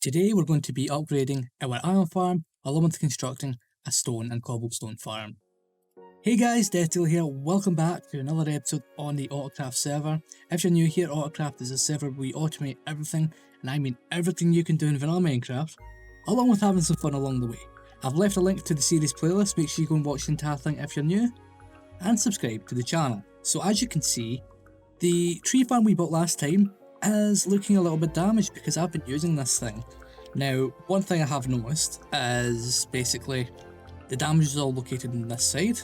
Today we're going to be upgrading our iron farm along with constructing a stone and cobblestone farm. Hey guys, Deathdealer here, welcome back to another episode on the AutoCraft server. If you're new here, AutoCraft is a server where we automate everything, and I mean everything you can do in vanilla Minecraft, along with having some fun along the way. I've left a link to the series playlist, make sure you go and watch the entire thing if you're new, and subscribe to the channel. So as you can see, the tree farm we bought last time is looking a little bit damaged because I've been using this thing. Now, one thing I have noticed is basically the damage is all located on this side.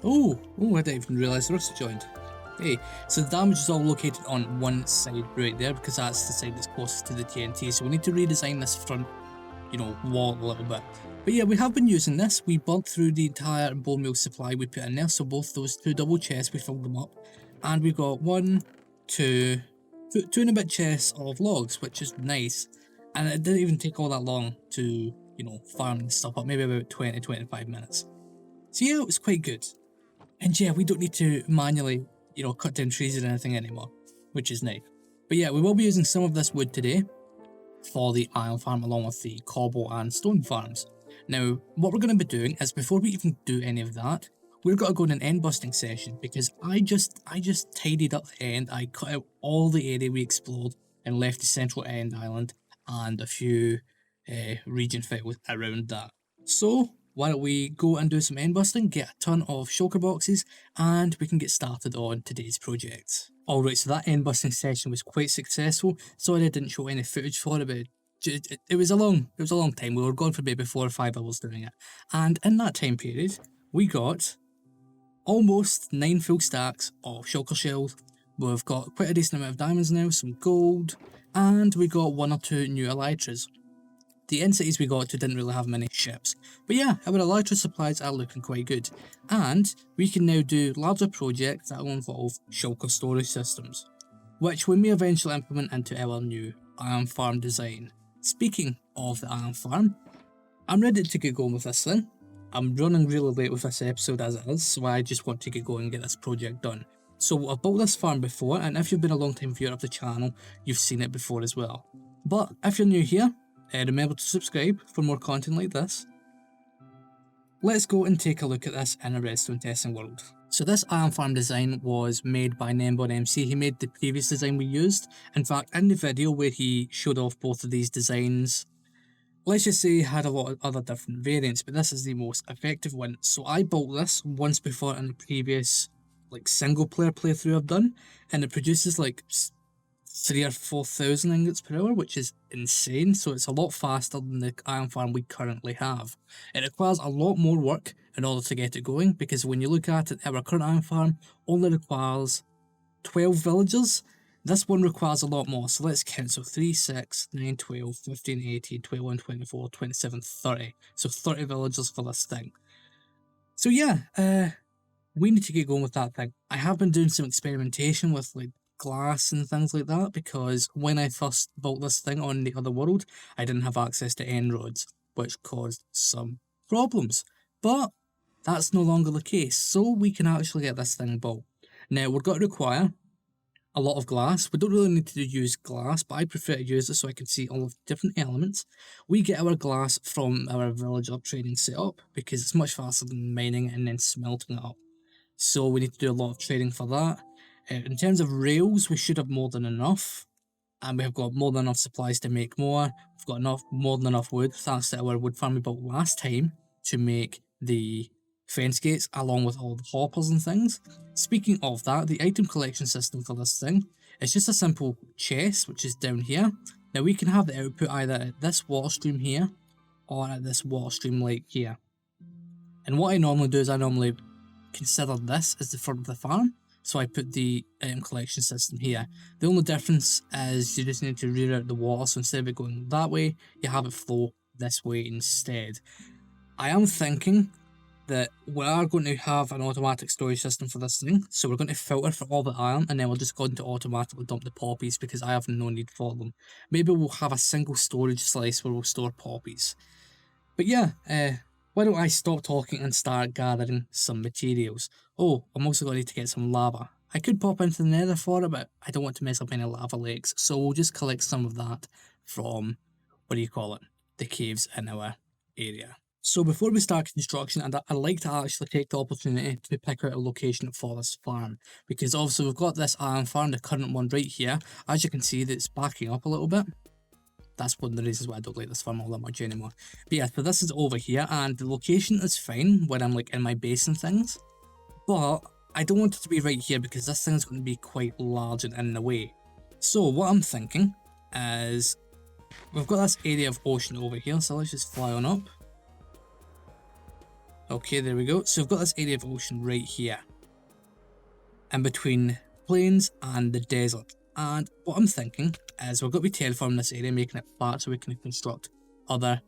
Oh, I didn't even realise the rest had joined. Hey, so the damage is all located on one side right there because that's the side that's closest to the TNT. So we need to redesign this front, wall a little bit. But yeah, we have been using this. We burnt through the entire bone meal supply we put in there. So both those two double chests, we filled them up. And we've got two and a bit chests of logs, which is nice. And it didn't even take all that long to, farm this stuff up, maybe about 20-25 minutes. So yeah, it was quite good. And yeah, we don't need to manually, cut down trees or anything anymore, which is nice. But yeah, we will be using some of this wood today for the iron farm along with the cobble and stone farms. Now, what we're going to be doing is before we even do any of that, we're going to go in an end busting session because I just tidied up the end. I cut out all the area we explored and left the central end island and a few region files around that. So why don't we go and do some end busting, get a ton of shulker boxes, and we can get started on today's project. Alright, so that end busting session was quite successful. Sorry I didn't show any footage for it, but it was a long time. We were gone for maybe 4 or 5 hours doing it. And in that time period, we got almost 9 full stacks of shulker shells. We've got quite a decent amount of diamonds now, some gold, and we got 1 or 2 new elytras. The end cities we got to didn't really have many ships, but yeah, our elytra supplies are looking quite good, and we can now do larger projects that will involve shulker storage systems, which we may eventually implement into our new iron farm design. Speaking of the iron farm, I'm ready to get going with this thing. I'm running really late with this episode as it is, so I just want to get going and get this project done. So I've built this farm before, and if you've been a long time viewer of the channel, you've seen it before as well. But if you're new here, remember to subscribe for more content like this. Let's go and take a look at this in a redstone testing world. So this iron farm design was made by Nembon MC. He made the previous design we used. In fact, in the video where he showed off both of these designs, let's just say he had a lot of other different variants, but this is the most effective one. So I built this once before in the previous single player playthrough I've done, and it produces 3,000 or 4,000 ingots per hour, which is insane. So it's a lot faster than the iron farm we currently have. It requires a lot more work in order to get it going, because when you look at it, our current iron farm only requires 12 villagers. This one requires a lot more, so let's count. So 3, 6, 9, 12, 15, 18, 21, 24, 27, 30. So 30 villagers for this thing. So yeah, we need to get going with that thing. I have been doing some experimentation with glass and things like that, because when I first built this thing on the other world, I didn't have access to end rods, which caused some problems. But that's no longer the case, so we can actually get this thing built. Now, we're going to require a lot of glass. We don't really need to use glass, but I prefer to use it so I can see all of the different elements. We get our glass from our villager trading setup because it's much faster than mining it and then smelting it up. So we need to do a lot of trading for that. In terms of rails, we should have more than enough, and we have got more than enough supplies to make more. We've got more than enough wood, thanks to our wood farm we built last time to make the fence gates, along with all the hoppers and things. Speaking of that, the item collection system for this thing is just a simple chest, which is down here. Now we can have the output either at this water stream here, or at this water stream here. And what I normally do is I normally consider this as the front of the farm, so I put the item collection system here. The only difference is you just need to reroute the water, so instead of it going that way, you have it flow this way instead. I am thinking that we are going to have an automatic storage system for this thing, so we're going to filter for all the iron, and then we're just going to automatically dump the poppies because I have no need for them. Maybe we'll have a single storage slice where we'll store poppies. But yeah, why don't I stop talking and start gathering some materials? Oh, I'm also going to need to get some lava. I could pop into the nether for it, but I don't want to mess up any lava lakes, so we'll just collect some of that from the caves in our area. So before we start construction, I'd like to actually take the opportunity to pick out a location for this farm, because obviously we've got this iron farm, the current one right here. As you can see, that it's backing up a little bit. That's one of the reasons why I don't like this farm all that much anymore. But yeah, so this is over here, and the location is fine when I'm like in my base and things, but I don't want it to be right here because this thing's going to be quite large and in the way. So what I'm thinking is, we've got this area of ocean over here, so let's just fly on up. Okay, there we go. So we've got this area of ocean right here, in between plains and the desert. And what I'm thinking is we're going to be terraforming this area, making it flat so we can construct other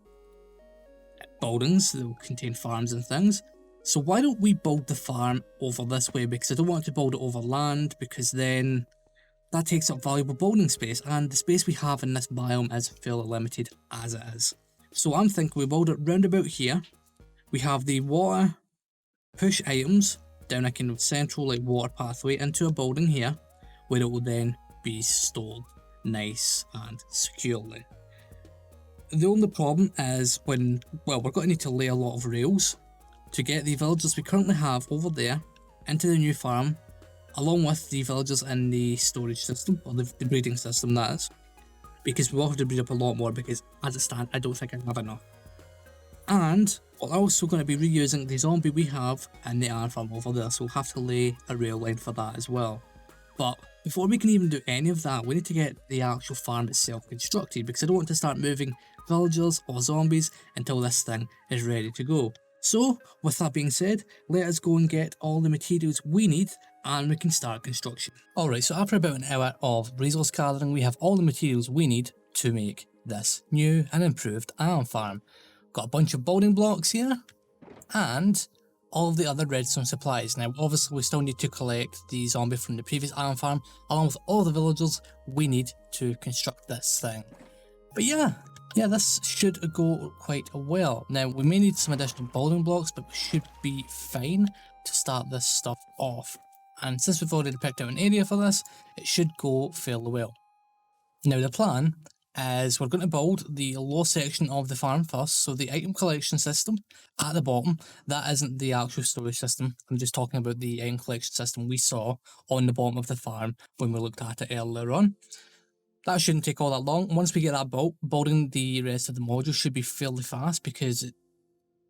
buildings that will contain farms and things. So why don't we build the farm over this way, because I don't want to build it over land, because then that takes up valuable building space, and the space we have in this biome is fairly limited as it is. So I'm thinking we build it round about here. We have the water push items down a kind of central like water pathway into a building here, where it will then be stored nice and securely. The only problem is we're going to need to lay a lot of rails to get the villagers we currently have over there into the new farm, along with the villagers in the storage system, or the breeding system that is, because we will have to breed up a lot more, because as it stands I don't think I have enough. And we're also going to be reusing the zombie we have in the iron farm over there, so we'll have to lay a rail line for that as well. But before we can even do any of that, we need to get the actual farm itself constructed, because I don't want to start moving villagers or zombies until this thing is ready to go. So with that being said, let us go and get all the materials we need and we can start construction. Alright, so after about an hour of resource gathering, we have all the materials we need to make this new and improved iron farm. Got a bunch of building blocks here, and all of the other redstone supplies. Now obviously we still need to collect the zombie from the previous iron farm, along with all the villagers we need to construct this thing. But yeah, this should go quite well. Now we may need some additional building blocks, but we should be fine to start this stuff off. And since we've already picked out an area for this, it should go fairly well. Now the plan is we're going to build the lower section of the farm first, so the item collection system at the bottom. That isn't the actual storage system, I'm just talking about the item collection system we saw on the bottom of the farm when we looked at it earlier on. That shouldn't take all that long. Once we get that built, building the rest of the modules should be fairly fast, because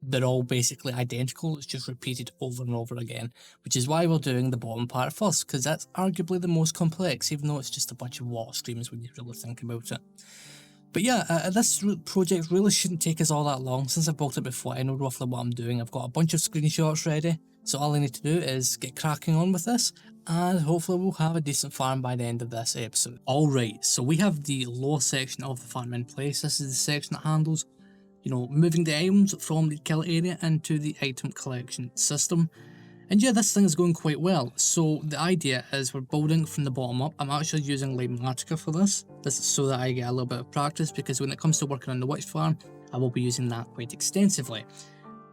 they're all basically identical. It's just repeated over and over again, which is why we're doing the bottom part first, because that's arguably the most complex, even though it's just a bunch of water streams when you really think about it. But yeah, this project really shouldn't take us all that long. Since I've built it before, I know roughly what I'm doing. I've got a bunch of screenshots ready, so all I need to do is get cracking on with this, and hopefully we'll have a decent farm by the end of this episode. Alright, so we have the lower section of the farm in place. This is the section that handles, moving the items from the kill area into the item collection system. And yeah, this thing is going quite well. So the idea is we're building from the bottom up. I'm actually using Lighmatica for this. This is so that I get a little bit of practice, because when it comes to working on the witch farm, I will be using that quite extensively.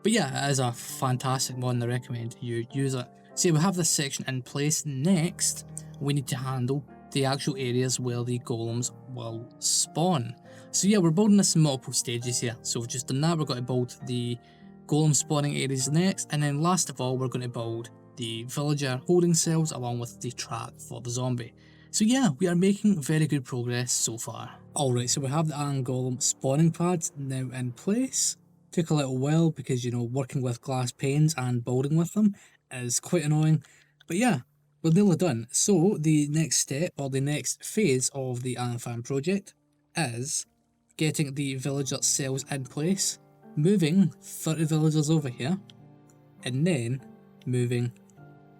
But yeah, it is a fantastic one. I recommend you use it. So we have this section in place. Next, we need to handle the actual areas where the golems will spawn. So yeah, we're building this in multiple stages here. So we've just done that. We're going to build the golem spawning areas next, and then last of all we're going to build the villager holding cells along with the trap for the zombie. So yeah, we are making very good progress so far. Alright, so we have the iron golem spawning pads now in place. Took a little while because, working with glass panes and building with them is quite annoying. But yeah, we're nearly done. So the next step, or the next phase of the iron farm project, is getting the villager cells in place, moving 30 villagers over here, and then moving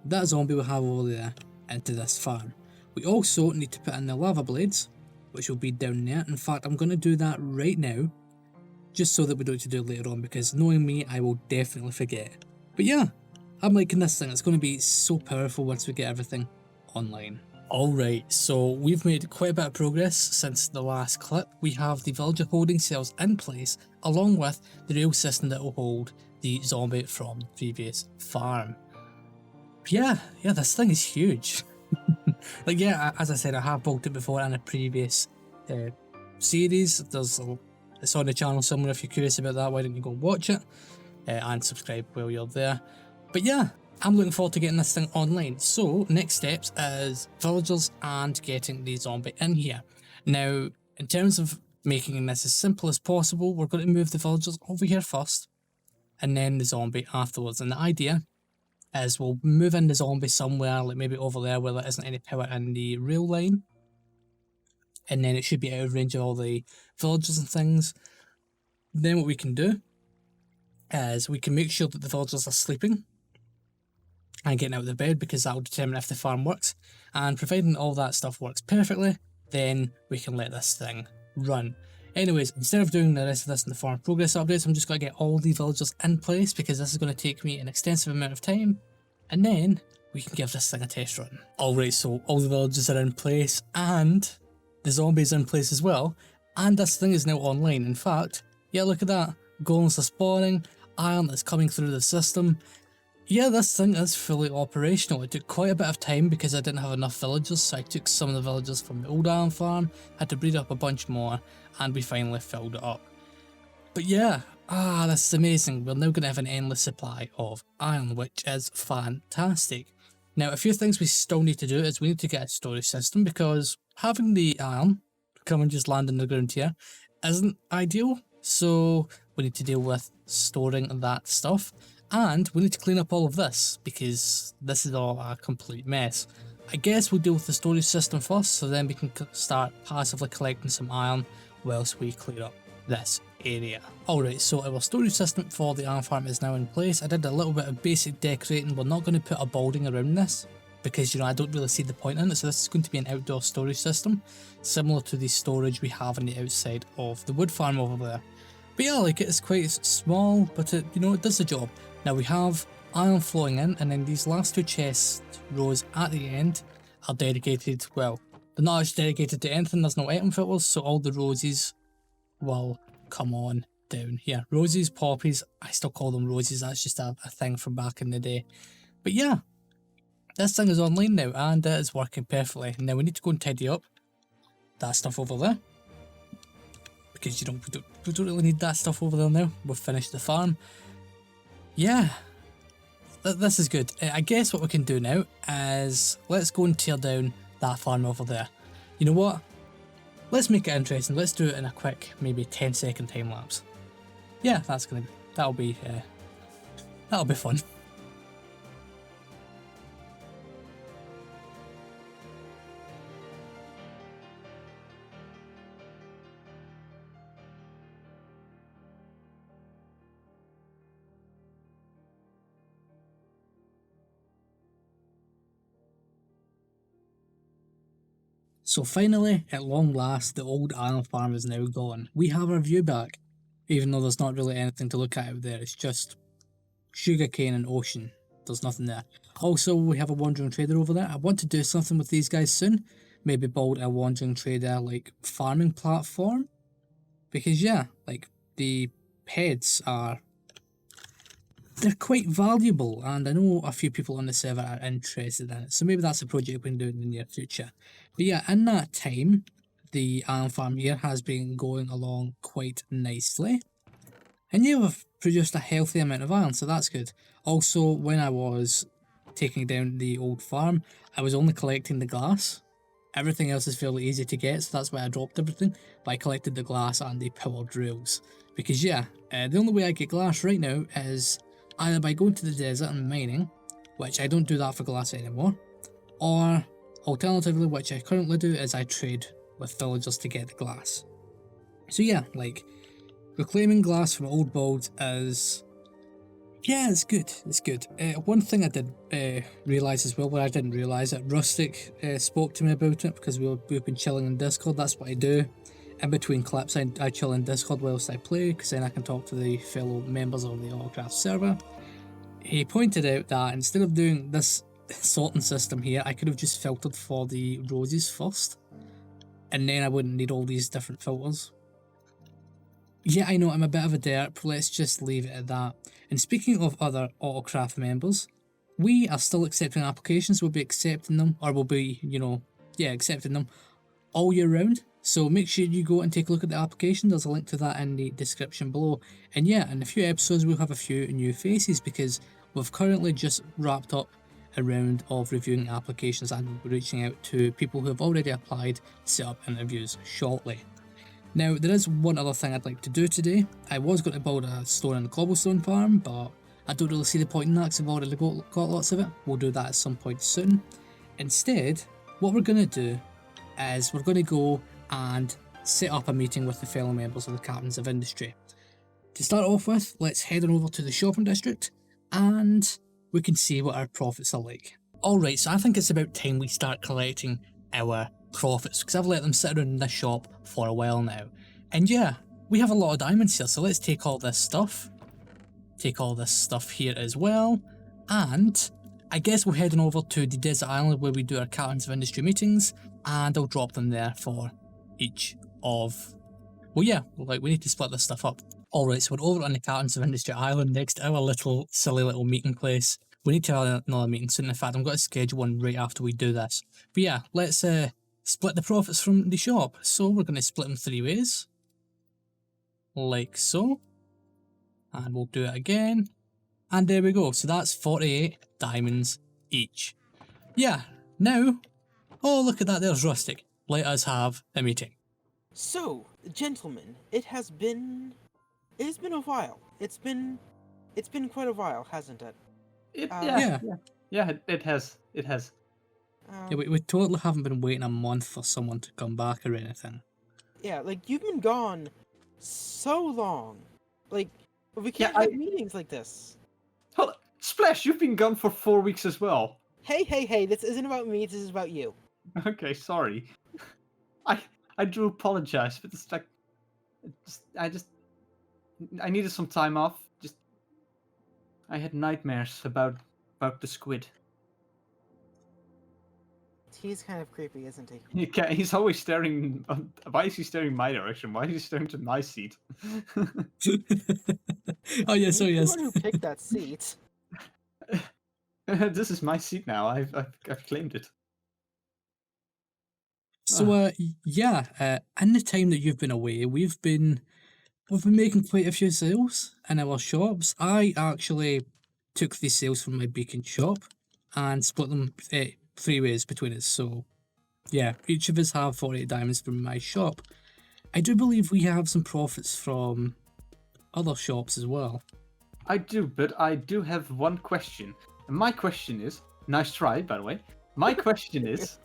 that zombie we have over there into this farm. We also need to put in the lava blades, which will be down there. In fact, I'm going to do that right now, just so that we don't have to do it later on, because knowing me, I will definitely forget. But yeah, I'm liking this thing. It's going to be so powerful once we get everything online. Alright, so we've made quite a bit of progress since the last clip. We have the villager holding cells in place, along with the rail system that will hold the zombie from the previous farm. Yeah, this thing is huge. As I said, I have built it before in a previous series. There's It's on the channel somewhere if you're curious about that. Why don't you go watch it and subscribe while you're there. But yeah, I'm looking forward to getting this thing online. So next steps is villagers and getting the zombie in here. Now, in terms of making this as simple as possible, we're going to move the villagers over here first and then the zombie afterwards. And the idea is we'll move in the zombie somewhere, like maybe over there where there isn't any power in the rail line. And then it should be out of range of all the villagers and things. Then what we can do is we can make sure that the villagers are sleeping and getting out of the bed, because that will determine if the farm works. And providing all that stuff works perfectly, then we can let this thing run. Anyways, instead of doing the rest of this in the farm progress updates, I'm just going to get all the villagers in place, because this is going to take me an extensive amount of time, and then we can give this thing a test run. Alright, so all the villagers are in place, and the zombies in place as well, and this thing is now online. In fact, yeah, look at that. Golems are spawning, iron is coming through the system. Yeah, this thing is fully operational. It took quite a bit of time because I didn't have enough villagers, so I took some of the villagers from the old iron farm, had to breed up a bunch more, and we finally filled it up. But yeah, this is amazing. We're now going to have an endless supply of iron, which is fantastic. Now, a few things we still need to do is we need to get a storage system, because having the iron come and just land on the ground here isn't ideal. So we need to deal with storing that stuff, and we need to clean up all of this because this is all a complete mess. I guess we'll deal with the storage system first, so then we can start passively collecting some iron whilst we clear up this area. Alright, so our storage system for the iron farm is now in place. I did a little bit of basic decorating. We're not going to put a building around this because, you know, I don't really see the point in it. So this is going to be an outdoor storage system, similar to the storage we have on the outside of the wood farm over there. But yeah, like, it's quite small, but it, you know, it does the job. Now we have iron flowing in, and then these last two chest rows at the end are dedicated, well, they're not actually dedicated to anything. There's no item filters, so all the roses will come on down here. Roses, poppies, I still call them roses. That's just a thing from back in the day. But yeah, this thing is online now, and it is working perfectly. Now we need to go and tidy up that stuff over there, because, you know, we don't really need that stuff over there now. We've finished the farm. Yeah, this is good. I guess what we can do now is let's go and tear down that farm over there. You know what? Let's make it interesting. Let's do it in a quick, maybe 10-second time lapse. Yeah, that'll be fun. So finally, at long last, the old iron farm is now gone. We have our view back, even though there's not really anything to look at out there. It's just sugarcane and ocean. There's nothing there. Also, we have a wandering trader over there. I want to do something with these guys soon. Maybe build a wandering trader, like, farming platform. Because yeah, like, the heads are... they're quite valuable, and I know a few people on the server are interested in it, so maybe that's a project we can do in the near future. But yeah, in that time, the iron farm here has been going along quite nicely. And yeah, we've produced a healthy amount of iron, so that's good. Also, when I was taking down the old farm, I was only collecting the glass. Everything else is fairly easy to get, so that's why I dropped everything. But I collected the glass and the powered rails. Because yeah, the only way I get glass right now is either by going to the desert and mining, which I don't do that for glass anymore, or alternatively, which I currently do, is I trade with villagers to get the glass. So yeah, like, reclaiming glass from old builds is... yeah, it's good, it's good. One thing I did realise as well, but I didn't realise it, Rustic spoke to me about it, because we've been chilling in Discord. That's what I do. In between clips, I chill in Discord whilst I play, because then I can talk to the fellow members of the AutoCraft server. He pointed out that instead of doing this sorting system here, I could have just filtered for the roses first, and then I wouldn't need all these different filters. Yeah, I know I'm a bit of a derp, let's just leave it at that. And speaking of other AutoCraft members, we are still accepting applications. We'll be accepting them, or we'll be, you know, yeah, accepting them all year round. So make sure you go and take a look at the application. There's a link to that in the description below. And yeah, in a few episodes we'll have a few new faces because we've currently just wrapped up a round of reviewing applications and we'll be reaching out to people who have already applied to set up interviews shortly. Now, there is one other thing I'd like to do today. I was going to build a stone and cobblestone farm, but I don't really see the point in that because I've already got lots of it. We'll do that at some point soon. Instead, what we're going to do is we're going to go and set up a meeting with the fellow members of the Captains of Industry. To start off with, let's head on over to the shopping district and we can see what our profits are like. Alright, so I think it's about time we start collecting our profits because I've let them sit around in this shop for a while now. And yeah, we have a lot of diamonds here, so let's take all this stuff. Take all this stuff here as well. And I guess we're heading over to the desert island where we do our Captains of Industry meetings, and I'll drop them there for each of... Well, yeah, like we need to split this stuff up. Alright, so we're over on the Captains of Industry island next to our little silly little meeting place. We need to have another meeting soon. In fact, I'm going to schedule one right after we do this. But yeah, let's split the profits from the shop. So we're going to split them 3 ways. Like so. And we'll do it again. And there we go. So that's 48 diamonds each. Yeah, now... Oh, look at that, there's Rustic. Let us have a meeting. So, gentlemen, it has been a while. It's been quite a while, hasn't it? Yeah, it has. Yeah, we totally haven't been waiting a month for someone to come back or anything. Yeah, like, you've been gone so long. Like, we can't have meetings like this. Hold on. Splash, you've been gone for 4 weeks as well. Hey, this isn't about me, this is about you. Okay, sorry. I do apologize, but it's like... I needed some time off. I had nightmares about the squid. He's kind of creepy, isn't he? He's always staring... Why is he staring my direction? Why is he staring to my seat? Oh yeah, so yes. He's the one who picked that seat. This is my seat now. I've claimed it. So yeah, in the time that you've been away, we've been making quite a few sales in our shops. I actually took the sales from my beacon shop and split them 3 ways between us. So yeah, each of us have 48 diamonds from my shop. I do believe we have some profits from other shops as well. I do, but I do have one question. And my question is... Nice try, by the way. My question is...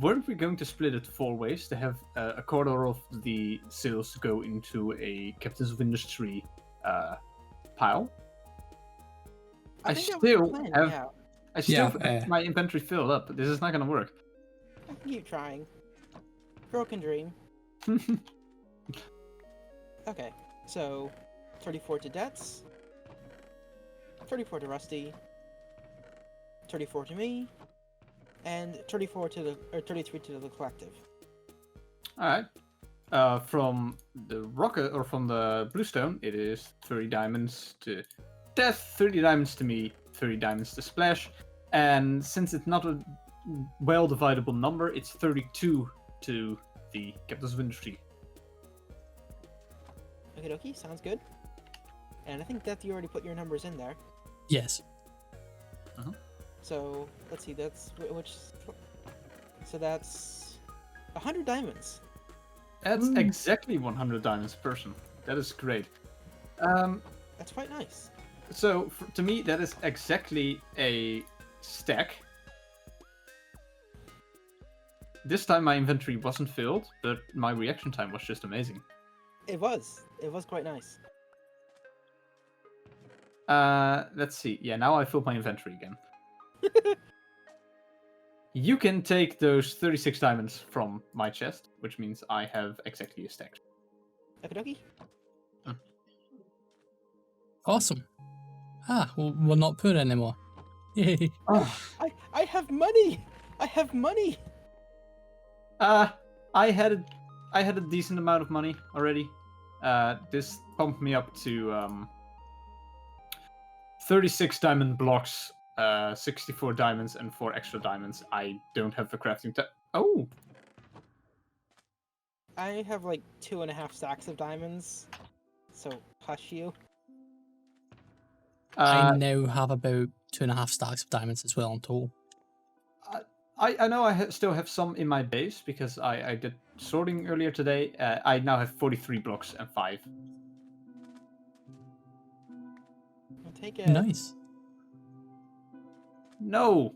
weren't we going to split it 4 ways to have a quarter of the sales go into a Captains of Industry pile? I still have my inventory filled up. This is not going to work. I can keep trying. Broken dream. Okay, so 34 to Debts, 34 to Rusty, 34 to me, and 34 to the 33 to the collective. All right. From the rocket or from the bluestone, it is 30 diamonds to Death, 30 diamonds to me, 30 diamonds to Splash, and since it's not a well dividable number, it's 32 to the Captains of Industry. Okie dokie, sounds good. And I think that you already put your numbers in there. Yes. So let's see, that's which. So that's 100 diamonds. That's exactly 100 diamonds per person. That is great. That's quite nice. So to me, that is exactly a stack. This time my inventory wasn't filled, but my reaction time was just amazing. It was quite nice. Let's see. Yeah, now I filled my inventory again. You can take those 36 diamonds from my chest, which means I have exactly a stack. Okie dokie. Awesome. We're not poor anymore. Yay. Oh. I have money! I have money! I had a decent amount of money already. This pumped me up to 36 diamond blocks, 64 diamonds, and 4 extra diamonds. I don't have the crafting Oh! I have like 2.5 stacks of diamonds, so hush you. I Uh, now have about 2.5 stacks of diamonds as well in total. I know still have some in my base because I did sorting earlier today. I now have 43 blocks and 5. I'll take it. Nice. No!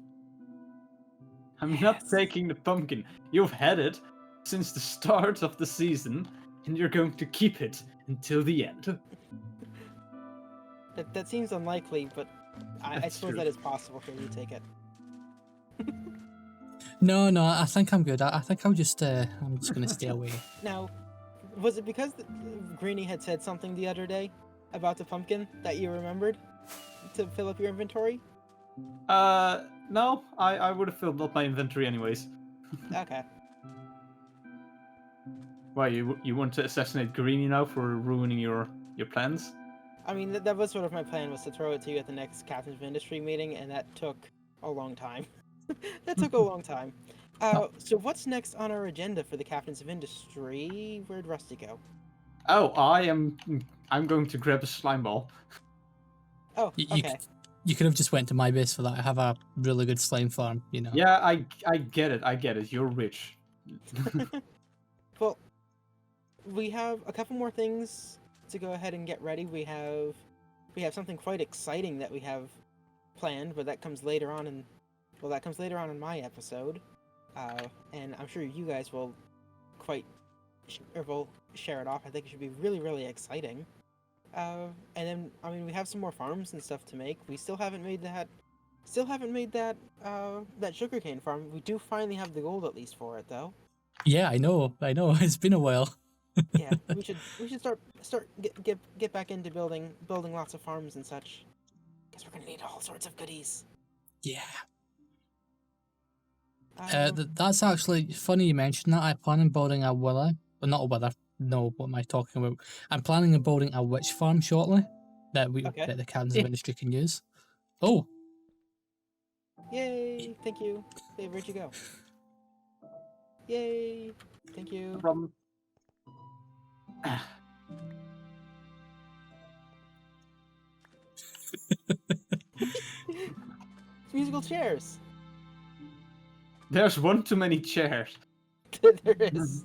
I'm not Yes. taking the pumpkin. You've had it since the start of the season, and you're going to keep it until the end. That seems unlikely, but I That's suppose true. that is possible. Here, you take it. No, I think I'm good. I think I'm just gonna stay away. Now, was it because Greenie had said something the other day about the pumpkin that you remembered to fill up your inventory? No, I would have filled up my inventory anyways. Okay. Why, you want to assassinate Greenie now for ruining your plans? I mean, that was sort of my plan, was to throw it to you at the next Captains of Industry meeting, and that took a long time. That took a long time. So what's next on our agenda for the Captains of Industry? Where'd Rusty go? Oh, I'm going to grab a slime ball. Oh, You, okay. you could have just went to my base for that. I have a really good slime farm, you know. Yeah, I get it. You're rich. Well, we have a couple more things to go ahead and get ready. We have something quite exciting that we have planned, but that comes later on in my episode. And I'm sure you guys will will share it off. I think it should be really, really exciting. And then I mean we have some more farms and stuff to make. We still haven't made that that sugarcane farm. We do finally have the gold at least for it though. Yeah, I know. It's been a while. Yeah, we should get back into building lots of farms and such, because we're gonna need all sorts of goodies. Yeah. Um, That's actually funny you mentioned that. I plan on building a wither. Well, not a wither. No, what am I talking about? I'm planning on building a witch farm shortly Okay. that the Captains of Yeah. Industry can use. Oh, Yay! Thank you. Hey, where'd you go? Yay! Thank No you. problem. Musical chairs. There's one too many chairs. There is.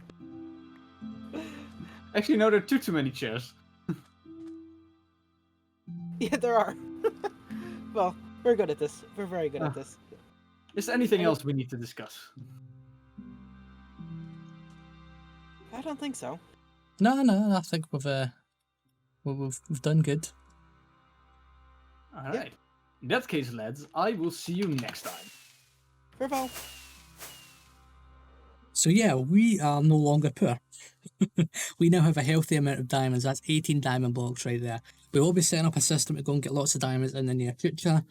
Actually, no, there are two too many chairs. Yeah, there are. Well, we're good at this. We're very good at this. Is there anything Any- else we need to discuss? I don't think so. no, I think we've done good. All right. In that case, lads, I will see you next time. Farewell. So yeah, we are no longer poor. We now have a healthy amount of diamonds. That's 18 diamond blocks right there. We will be setting up a system to go and get lots of diamonds in the near future.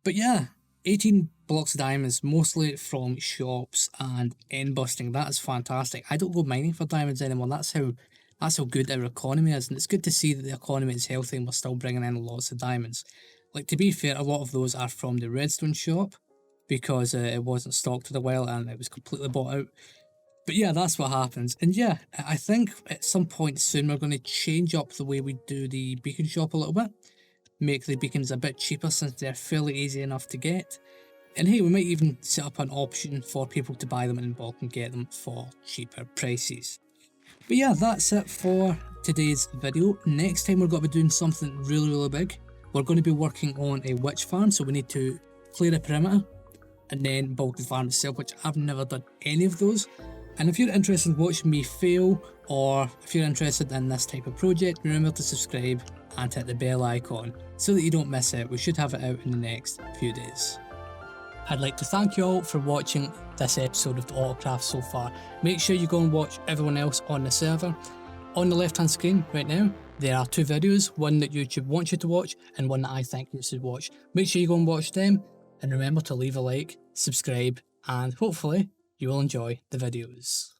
But yeah, 18 blocks of diamonds, mostly from shops and end busting. That is fantastic. I don't go mining for diamonds anymore. That's how good our economy is, and it's good to see that the economy is healthy and we're still bringing in lots of diamonds. Like, to be fair, a lot of those are from the redstone shop because it wasn't stocked for a while and it was completely bought out. But yeah, that's what happens. And yeah, I think at some point soon we're going to change up the way we do the beacon shop a little bit. Make the beacons a bit cheaper since they're fairly easy enough to get. And hey, we might even set up an option for people to buy them in bulk and get them for cheaper prices. But yeah, that's it for today's video. Next time we're going to be doing something really, really big. We're going to be working on a witch farm, so we need to clear a perimeter and then build the farm itself, which I've never done any of those. And if you're interested in watching me fail, or if you're interested in this type of project, remember to subscribe and hit the bell icon so that you don't miss it. We should have it out in the next few days. I'd like to thank you all for watching this episode of the AutoCraft so far. Make sure you go and watch everyone else on the server. On the left hand screen right now, there are two videos, one that YouTube wants you to watch and one that I think you should watch. Make sure you go and watch them, and remember to leave a like, subscribe, and hopefully you will enjoy the videos.